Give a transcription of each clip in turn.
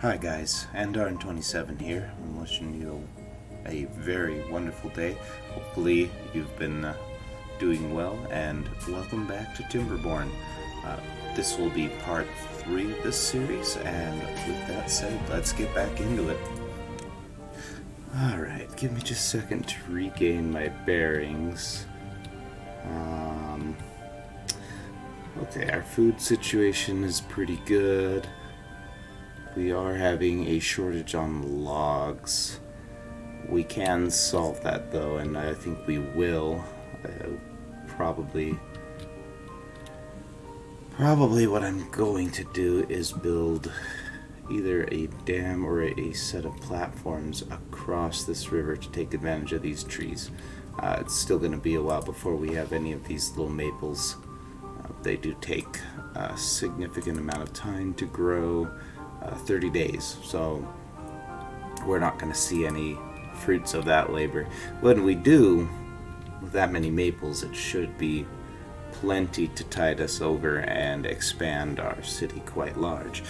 Hi guys, Andarn27 here. I'm wishing you a very wonderful day. Hopefully you've been doing well, and welcome back to Timberborn. This will be part 3 of this series, and with that said, let's get back into it. Alright, give me just a second to regain my bearings. Okay, our food situation is pretty good. We are having a shortage on logs. We can solve that though, and I think we will. Probably what I'm going to do is build either a dam or a set of platforms across this river to take advantage of these trees. It's still going to be a while before we have any of these little maples. They do take a significant amount of time to grow, 30 days, so we're not going to see any fruits of that labor. When we do, with that many maples, it should be plenty to tide us over and expand our city quite large.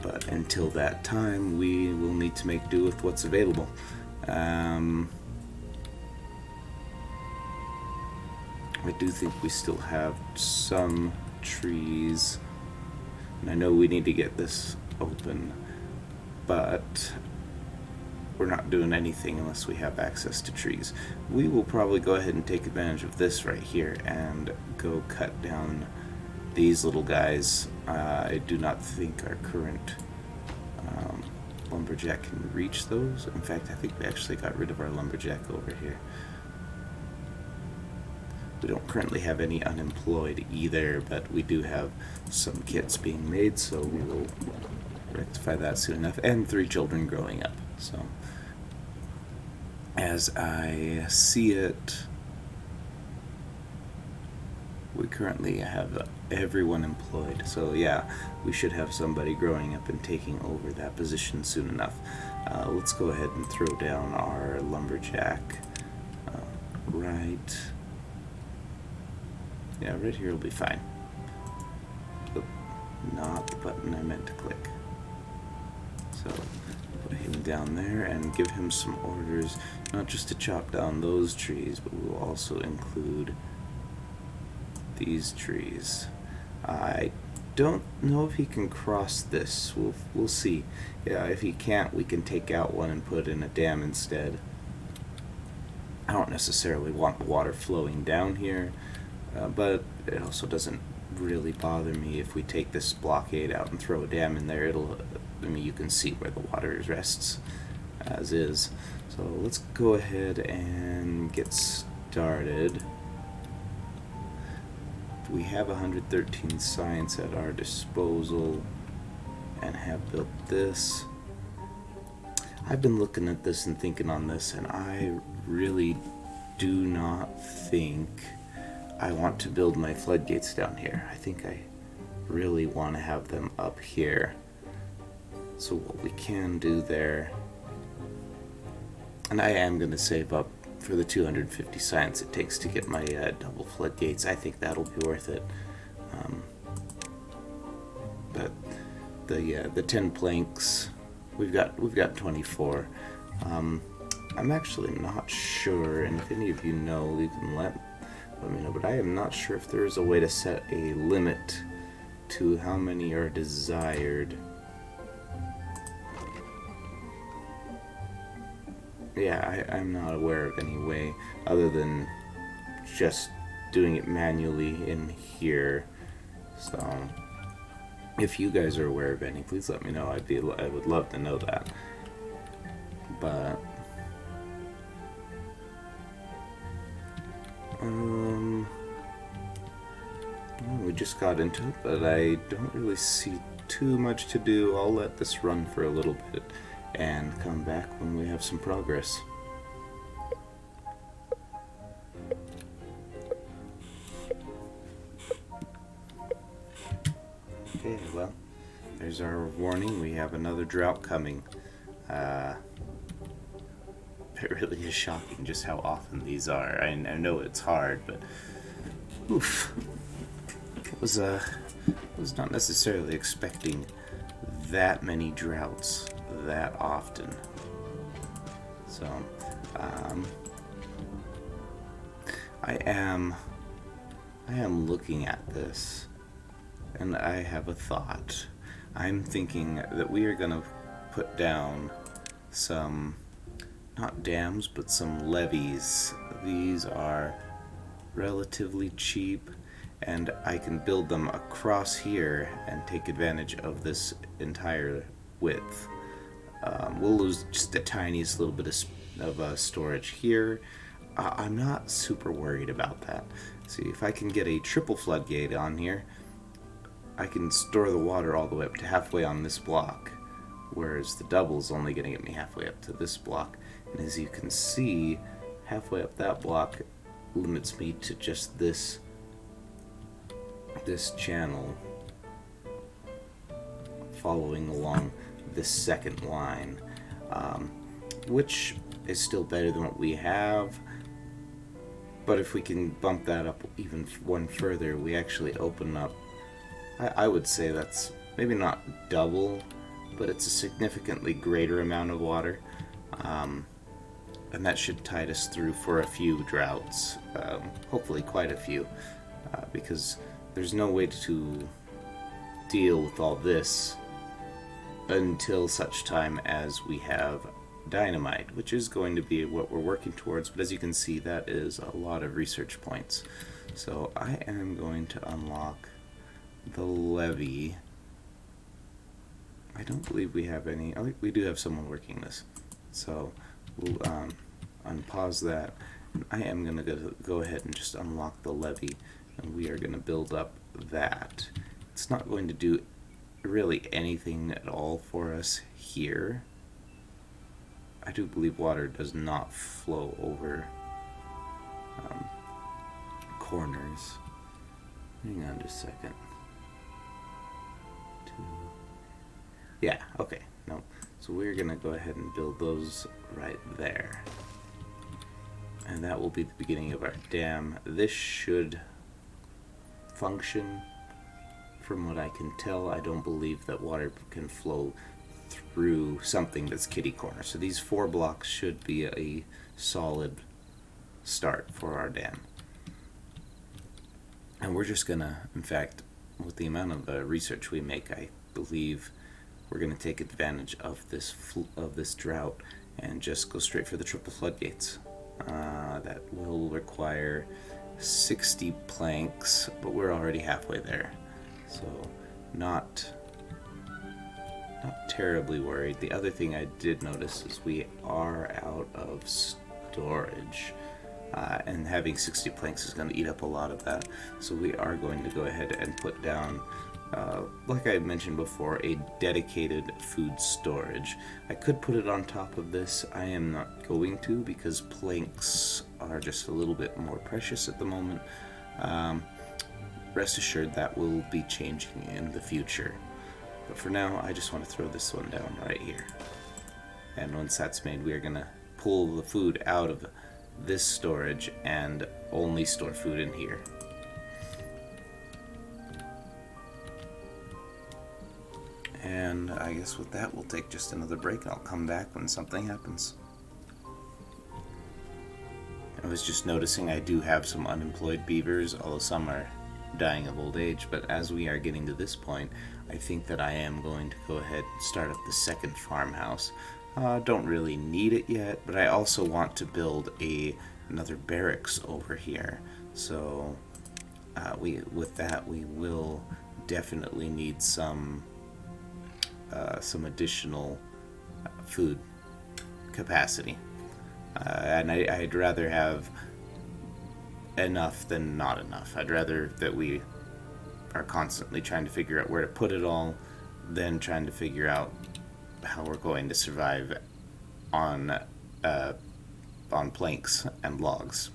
But until that time, we will need to make do with what's available. I do think we still have some trees, and I know we need to get this open, but we're not doing anything unless we have access to trees. We will probably go ahead and take advantage of this right here and go cut down these little guys. I do not think our current lumberjack can reach those. In fact, I think we actually got rid of our lumberjack over here. We don't currently have any unemployed either, but we do have some kits being made, so we will rectify that soon enough, and 3 children growing up. So as I see it, we currently have everyone employed, so yeah, we should have somebody growing up and taking over that position soon enough. Let's go ahead and throw down our lumberjack right here will be fine. Oh, not the button I meant to click. So put him down there and give him some orders, not just to chop down those trees, but we'll also include these trees. I don't know if he can cross this. We'll see. Yeah, if he can't, we can take out one and put in a dam instead. I don't necessarily want the water flowing down here, but it also doesn't really bother me if we take this blockade out and throw a dam in there. I mean, you can see where the water rests as is. So let's go ahead and get started. We have 113 science at our disposal and have built this. I've been looking at this and thinking on this, and I really do not think I want to build my floodgates down here. I think I really want to have them up here. So what we can do there, and I am going to save up for the 250 science it takes to get my double floodgates. I think that'll be worth it. But the 10 planks, we've got 24. I'm actually not sure, and if any of you know, you can let me know, but I am not sure if there is a way to set a limit to how many are desired. Yeah, I'm not aware of any way other than just doing it manually in here. So if you guys are aware of any, please let me know. I would love to know that. But we just got into it, but I don't really see too much to do. I'll let this run for a little bit and come back when we have some progress. Okay, well, there's our warning. We have another drought coming. It really is shocking just how often these are. I know it's hard, but oof. Was not necessarily expecting that many droughts that often. So, I am looking at this, and I have a thought. I'm thinking that we are going to put down some, not dams, but some levees. These are relatively cheap, and I can build them across here and take advantage of this entire width. We'll lose just the tiniest little bit of storage here. I'm not super worried about that. See, if I can get a triple floodgate on here, I can store the water all the way up to halfway on this block, whereas the double's only going to get me halfway up to this block. And as you can see, halfway up that block limits me to just this channel following along this second line, which is still better than what we have. But if we can bump that up even one further, we actually open up, I would say that's maybe not double, but it's a significantly greater amount of water. And that should tide us through for a few droughts, hopefully quite a few, because there's no way to deal with all this until such time as we have dynamite, which is going to be what we're working towards. But as you can see, that is a lot of research points. So I am going to unlock the levee. I don't believe we have any. Oh, we do have someone working this, so we'll unpause that. I am going to go ahead and just unlock the levee, and we are going to build up that. It's not going to do really anything at all for us here. I do believe water does not flow over corners. Hang on just a second. Yeah, okay. No. So we're going to go ahead and build those right there. And that will be the beginning of our dam. This should function. From what I can tell, I don't believe that water can flow through something that's kitty corner. So these 4 blocks should be a solid start for our dam. And we're just gonna, in fact, with the amount of research we make, I believe we're gonna take advantage of this drought and just go straight for the triple floodgates. That will require 60 planks, but we're already halfway there. So not terribly worried. The other thing I did notice is we are out of storage, and having 60 planks is going to eat up a lot of that. So we are going to go ahead and put down, like I mentioned before, a dedicated food storage. I could put it on top of this. I am not going to, because planks are just a little bit more precious at the moment. Rest assured that will be changing in the future. But for now, I just want to throw this one down right here. And once that's made, we are going to pull the food out of this storage and only store food in here. And I guess with that, we'll take just another break, and I'll come back when something happens. I was just noticing I do have some unemployed beavers, although some are dying of old age, but as we are getting to this point, I think that I am going to go ahead and start up the second farmhouse. Don't really need it yet, but I also want to build another barracks over here. So with that, we will definitely need some additional food capacity, and I'd rather have enough than not enough. I'd rather that we are constantly trying to figure out where to put it all than trying to figure out how we're going to survive on planks and logs.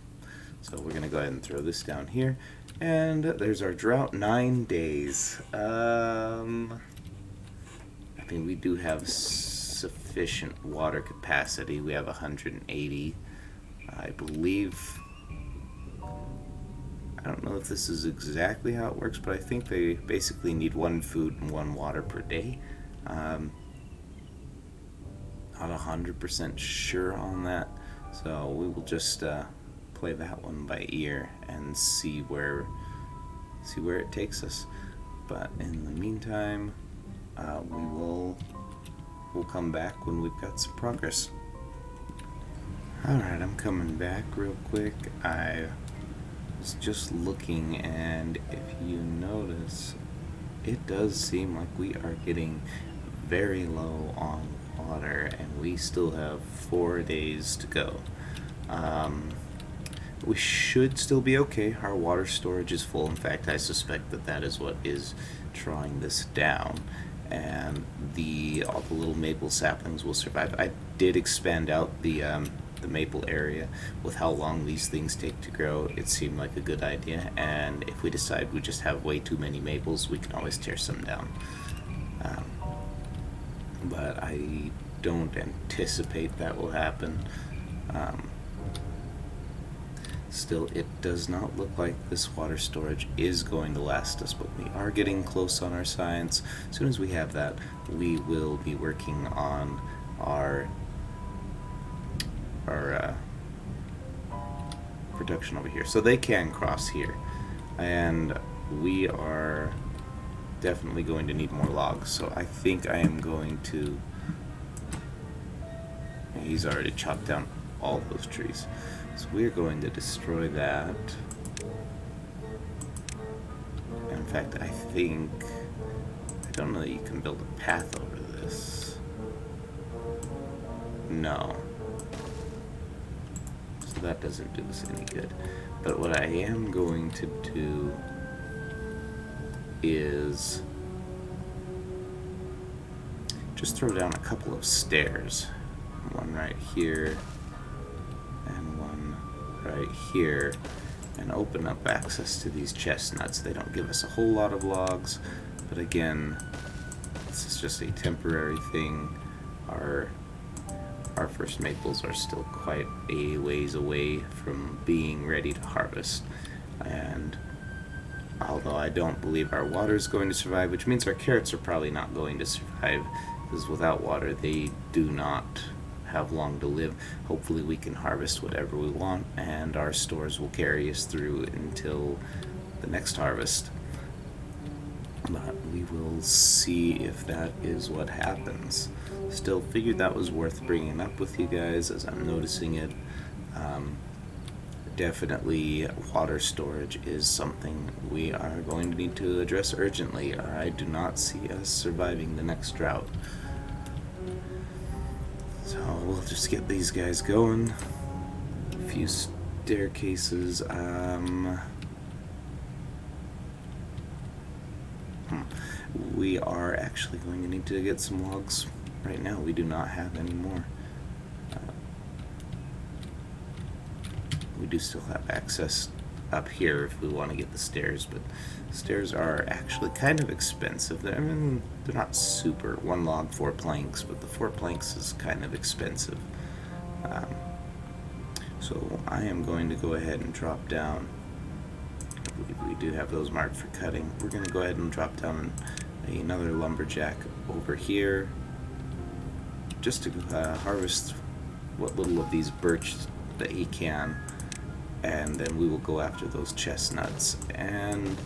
So we're going to go ahead and throw this down here, and there's our drought. 9 days. I mean, we do have sufficient water capacity. We have 180, I believe. I don't know if this is exactly how it works, but I think they basically need 1 food and 1 water per day. 100% sure on that, so we will just play that one by ear and see where it takes us. But in the meantime, we'll come back when we've got some progress. Alright, I'm coming back real quick. I was just looking, and if you notice, it does seem like we are getting very low on water, and we still have 4 days to go. We should still be okay. Our water storage is full. In fact, I suspect that is what is drawing this down, and all the little maple saplings will survive. I did expand out the maple area. With how long these things take to grow, it seemed like a good idea, and if we decide we just have way too many maples, we can always tear some down. But I don't anticipate that will happen. Still, it does not look like this water storage is going to last us, but we are getting close on our science. As soon as we have that, we will be working on our production over here. So they can cross here, and we are definitely going to need more logs. So I think I am going to... He's already chopped down all those trees. So we're going to destroy that. In fact, I don't know that you can build a path over this. No. So that doesn't do us any good. But what I am going to do is just throw down a couple of stairs. One right here and one right here, and open up access to these chestnuts. They don't give us a whole lot of logs, but again, this is just a temporary thing. Our first maples are still quite a ways away from being ready to harvest, and although I don't believe our water is going to survive, which means our carrots are probably not going to survive, because without water they do not have long to live. Hopefully we can harvest whatever we want, and our stores will carry us through until the next harvest. But we will see if that is what happens. Still figured that was worth bringing up with you guys as I'm noticing it. Definitely water storage is something we are going to need to address urgently, or I do not see us surviving the next drought. So we'll just get these guys going. A few staircases. We are actually going to need to get some logs right now. We do not have any more. We do still have access up here if we want to get the stairs, but stairs are actually kind of expensive. They're not super. 1 log, 4 planks, but the 4 planks is kind of expensive. So I am going to go ahead and drop down. I believe we do have those marked for cutting. We're going to go ahead and drop down another lumberjack over here, just to harvest what little of these birch that he can, and then we will go after those chestnuts and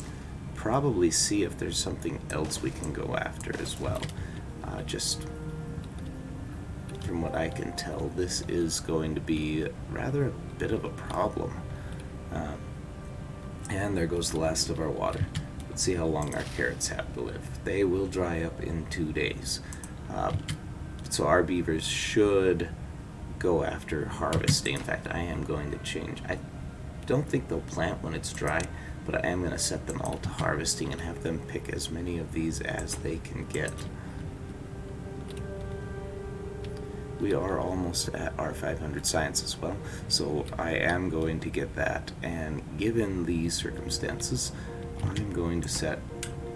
probably see if there's something else we can go after as well. Just from what I can tell, this is going to be rather a bit of a problem. And there goes the last of our water. Let's see how long our carrots have to live. They will dry up in 2 days. So our beavers should go after harvesting. In fact, I am going to change. I don't think they'll plant when it's dry, but I am going to set them all to harvesting and have them pick as many of these as they can get. We are almost at our 500 science as well, so I am going to get that, and given these circumstances, I'm going to set,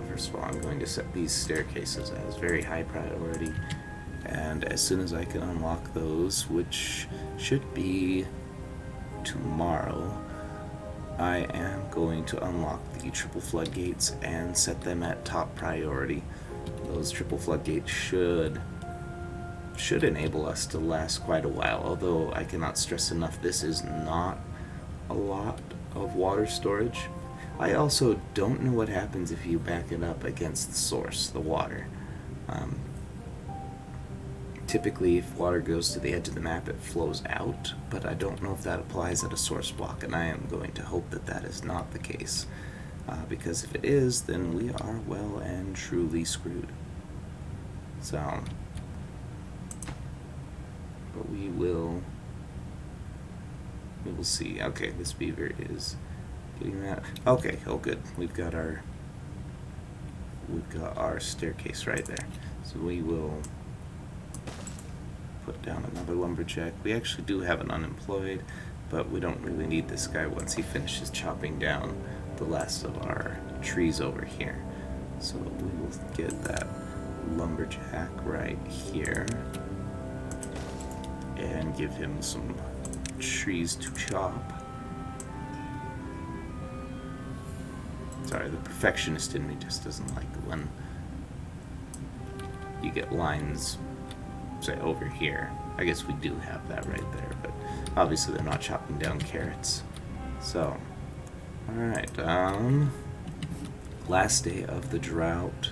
first of all, I'm going to set these staircases as very high priority, and as soon as I can unlock those, which should be tomorrow, I am going to unlock the triple floodgates and set them at top priority. Those triple floodgates should should enable us to last quite a while, although I cannot stress enough this is not a lot of water storage. I also don't know what happens if you back it up against the source, the water. Typically, if water goes to the edge of the map, it flows out, but I don't know if that applies at a source block, and I am going to hope that that is not the case, because if it is, then we are well and truly screwed. So, but we will see. Okay, this beaver is getting that. Okay, oh good. We've got our staircase right there. So we will put down another lumberjack. We actually do have an unemployed, but we don't really need this guy once he finishes chopping down the last of our trees over here. So we will get that lumberjack right here and give him some trees to chop. Sorry, the perfectionist in me just doesn't like when you get lines, say, over here. I guess we do have that right there, but obviously they're not chopping down carrots. So, alright, last day of the drought.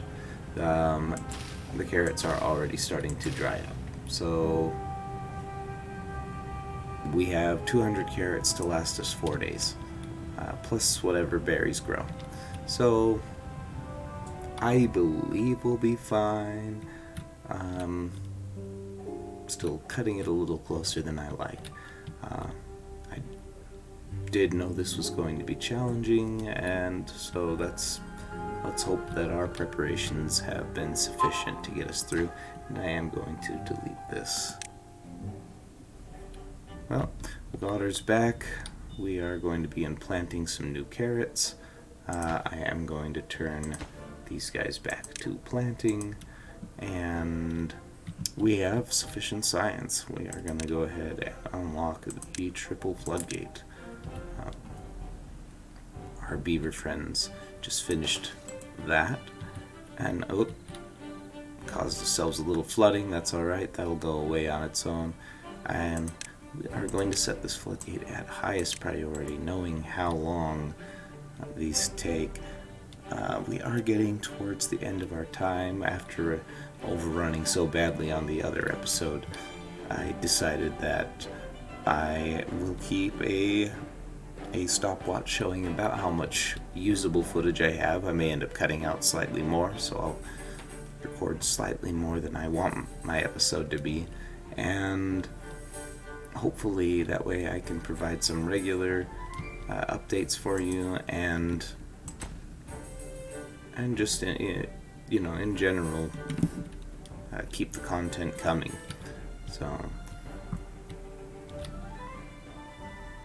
The carrots are already starting to dry up. So, we have 200 carrots to last us 4 days, plus whatever berries grow. So, I believe we'll be fine. Still cutting it a little closer than I like. I did know this was going to be challenging, and so let's hope that our preparations have been sufficient to get us through, and I am going to delete this. Well, the daughter's back. We are going to be planting some new carrots. I am going to turn these guys back to planting, and we have sufficient science. We are going to go ahead and unlock the triple floodgate. Our beaver friends just finished that, and caused ourselves a little flooding. That's alright, that'll go away on its own. And we are going to set this floodgate at highest priority, knowing how long these take. We are getting towards the end of our time. After overrunning so badly on the other episode, I decided that I will keep a stopwatch showing about how much usable footage I have. I may end up cutting out slightly more, so I'll record slightly more than I want my episode to be, and hopefully that way I can provide some regular updates for you, and just in general keep the content coming. So,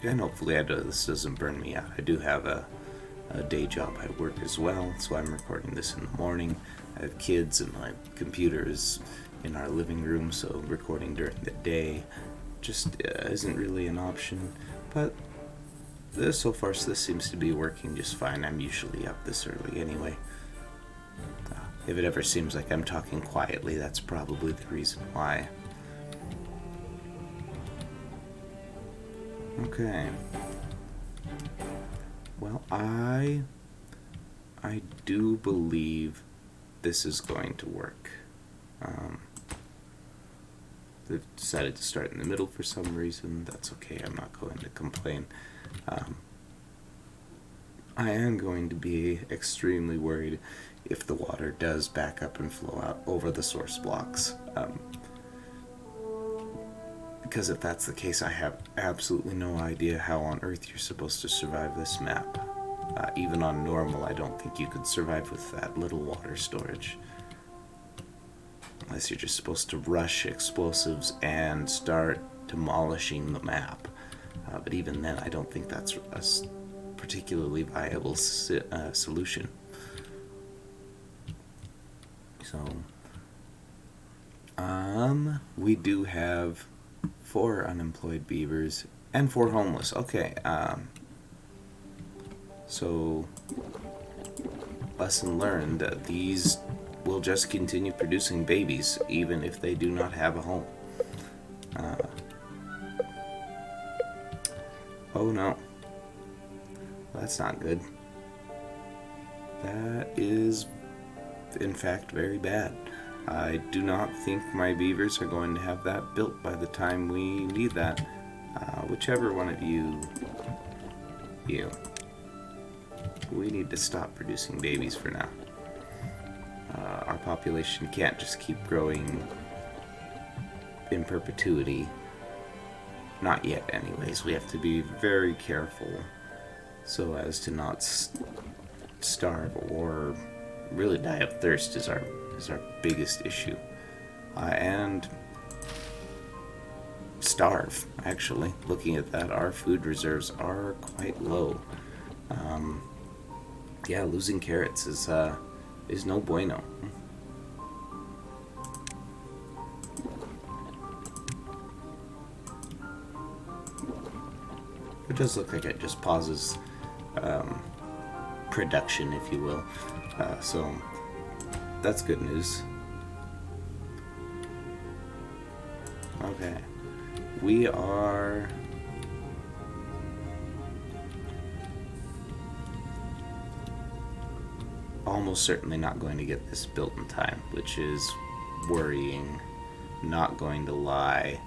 and hopefully this doesn't burn me out. I do have a day job at work as well, so I'm recording this in the morning. I have kids, and my computer is in our living room, so recording during the day just isn't really an option. But so far this seems to be working just fine. I'm usually up this early anyway. If it ever seems like I'm talking quietly, that's probably the reason why. Okay. Well, I do believe this is going to work. They've decided to start in the middle for some reason. That's okay, I'm not going to complain. I am going to be extremely worried if the water does back up and flow out over the source blocks. Because if that's the case, I have absolutely no idea how on earth you're supposed to survive this map. Even on normal, I don't think you could survive with that little water storage. Unless you're just supposed to rush explosives and start demolishing the map. But even then, I don't think that's a particularly viable solution. So, we do have 4 unemployed beavers and 4 homeless. Okay, so lesson learned, these will just continue producing babies, even if they do not have a home. Oh no. That's not good. That is, in fact, very bad. I do not think my beavers are going to have that built by the time we need that. Whichever one of you... We need to stop producing babies for now. Our population can't just keep growing in perpetuity. Not yet, anyways. We have to be very careful so as to not starve or really die of thirst is our biggest issue. And starve, actually. Looking at that, our food reserves are quite low. Yeah, losing carrots is no bueno. It does look like it just pauses production, if you will. So that's good news. Okay. We are... almost certainly not going to get this built in time, which is worrying, not going to lie.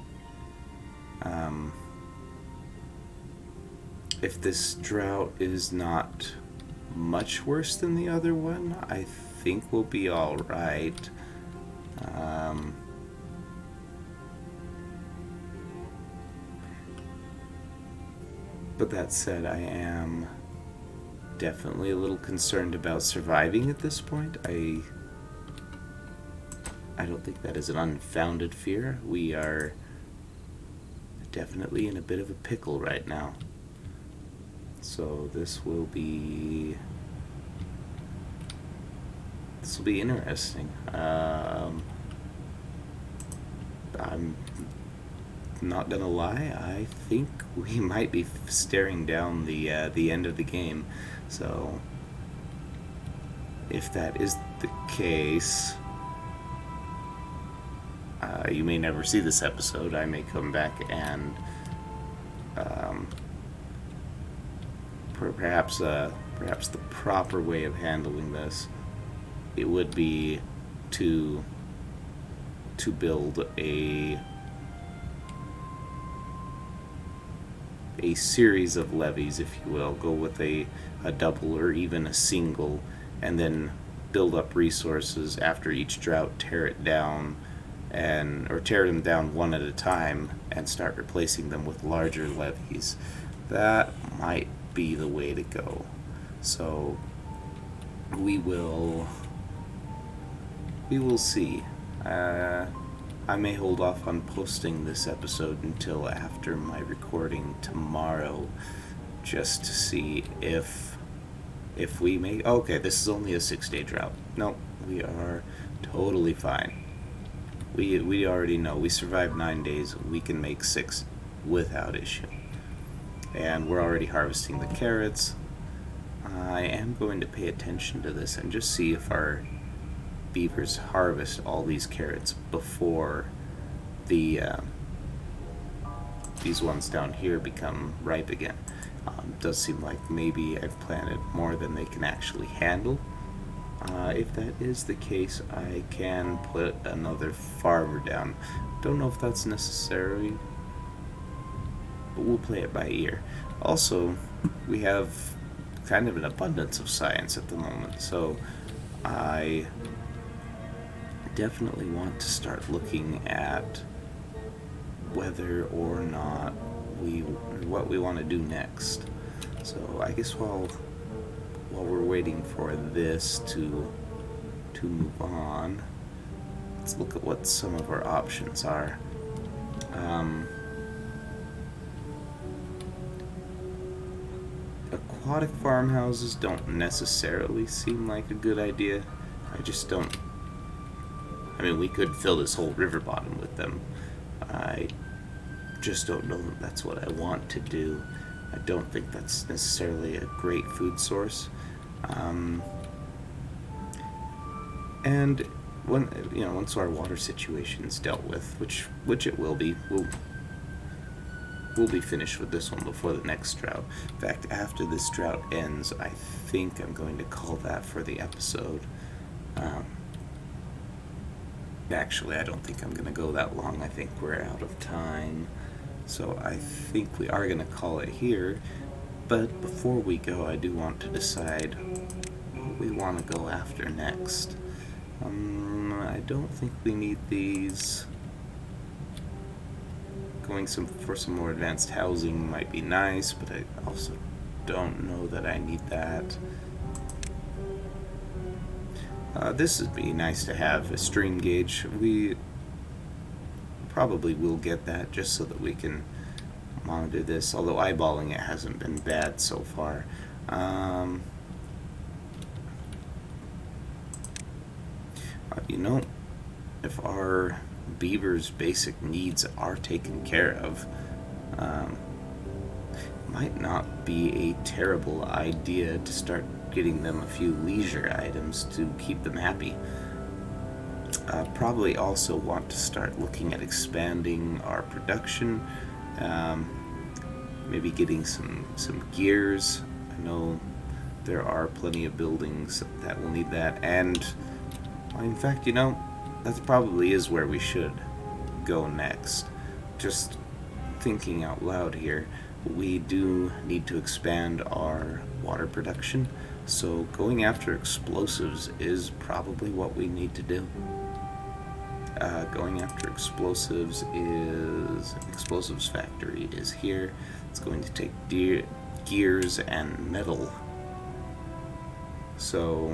If this drought is not much worse than the other one, I think we'll be alright. But that said, I am definitely a little concerned about surviving at this point. I don't think that is an unfounded fear. We are definitely in a bit of a pickle right now. So this will be interesting. I'm not gonna lie, I think we might be staring down the end of the game. So if that is the case, you may never see this episode. I may come back and perhaps the proper way of handling this, it would be to build a series of levees, if you will. Go with a double or even a single, and then build up resources after each drought, tear it down, or tear them down one at a time and start replacing them with larger levees. That might be the way to go. So we will see. I may hold off on posting this episode until after my recording tomorrow, just to see if we make... Okay, this is only a 6-day drought. No, we are totally fine. We already know. We survived 9 days. We can make 6 without issue. And we're already harvesting the carrots. I am going to pay attention to this and just see if our beavers harvest all these carrots before these ones down here become ripe again. Does seem like maybe I've planted more than they can actually handle. If that is the case, I can put another farmer down. Don't know if that's necessary, but we'll play it by ear. Also, we have kind of an abundance of science at the moment, so I definitely want to start looking at whether or not what we want to do next. So I guess while we're waiting for this to move on, let's look at what some of our options are. Aquatic farmhouses don't necessarily seem like a good idea. I just don't... I mean, we could fill this whole river bottom with them. I just don't know that that's what I want to do. I don't think that's necessarily a great food source. And when once our water situation's dealt with, which it will be, we'll be finished with this one before the next drought. In fact, after this drought ends, I think I'm going to call that for the episode. Actually, I don't think I'm going to go that long. I think we're out of time. So I think we are going to call it here. But before we go, I do want to decide what we want to go after next. I don't think we need these. Going for some more advanced housing might be nice, but I also don't know that I need that. This would be nice to have, a stream gauge. We probably will get that just so that we can monitor this, although eyeballing it hasn't been bad so far. If our beavers' basic needs are taken care of, might not be a terrible idea to start getting them a few leisure items to keep them happy. Probably also want to start looking at expanding our production, maybe getting some gears. I know there are plenty of buildings that will need that, and in fact, that probably is where we should go next. Just thinking out loud here, we do need to expand our water production, so going after explosives is probably what we need to do. Going after explosives factory is here. It's going to take gears and metal. So,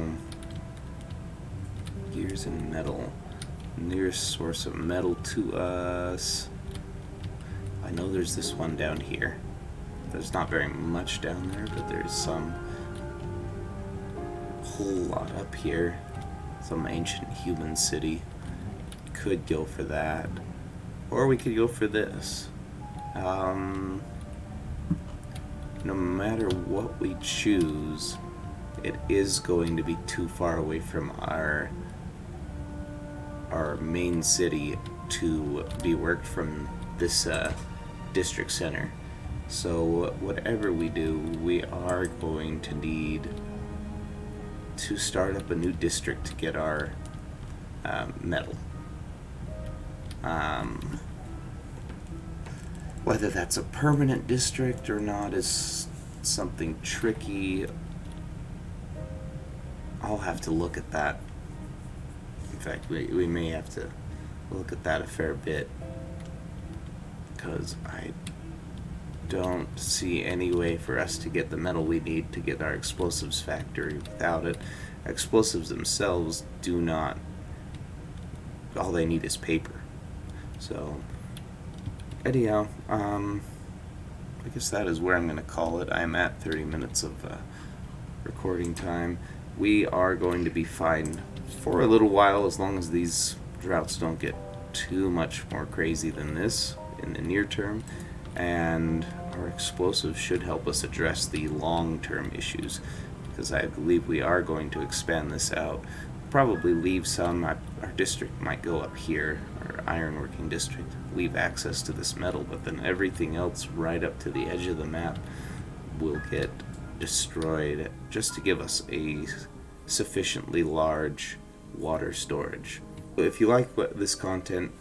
gears and metal. Nearest source of metal to us. I know there's this one down here. There's not very much down there, but there's some. Whole lot up here. Some ancient human city. Could go for that. Or we could go for this. No matter what we choose, it is going to be too far away from our main city to be worked from this district center. So whatever we do, we are going to need to start up a new district to get our metal. Whether that's a permanent district or not is something tricky. I'll have to look at that. In fact, we may have to look at that a fair bit, because I don't see any way for us to get the metal we need to get our explosives factory without it. Explosives themselves do not, all they need is paper. So, anyhow, I guess that is where I'm going to call it. I'm at 30 minutes of recording time. We are going to be fine for a little while, as long as these droughts don't get too much more crazy than this in the near term, and our explosives should help us address the long-term issues, because I believe we are going to expand this out. Probably leave some, our district might go up here, our ironworking district, leave access to this metal, but then everything else right up to the edge of the map will get destroyed, just to give us a sufficiently large water storage. If you like this content,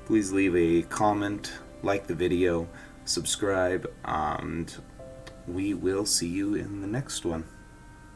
please leave a comment, like the video, subscribe, and we will see you in the next one.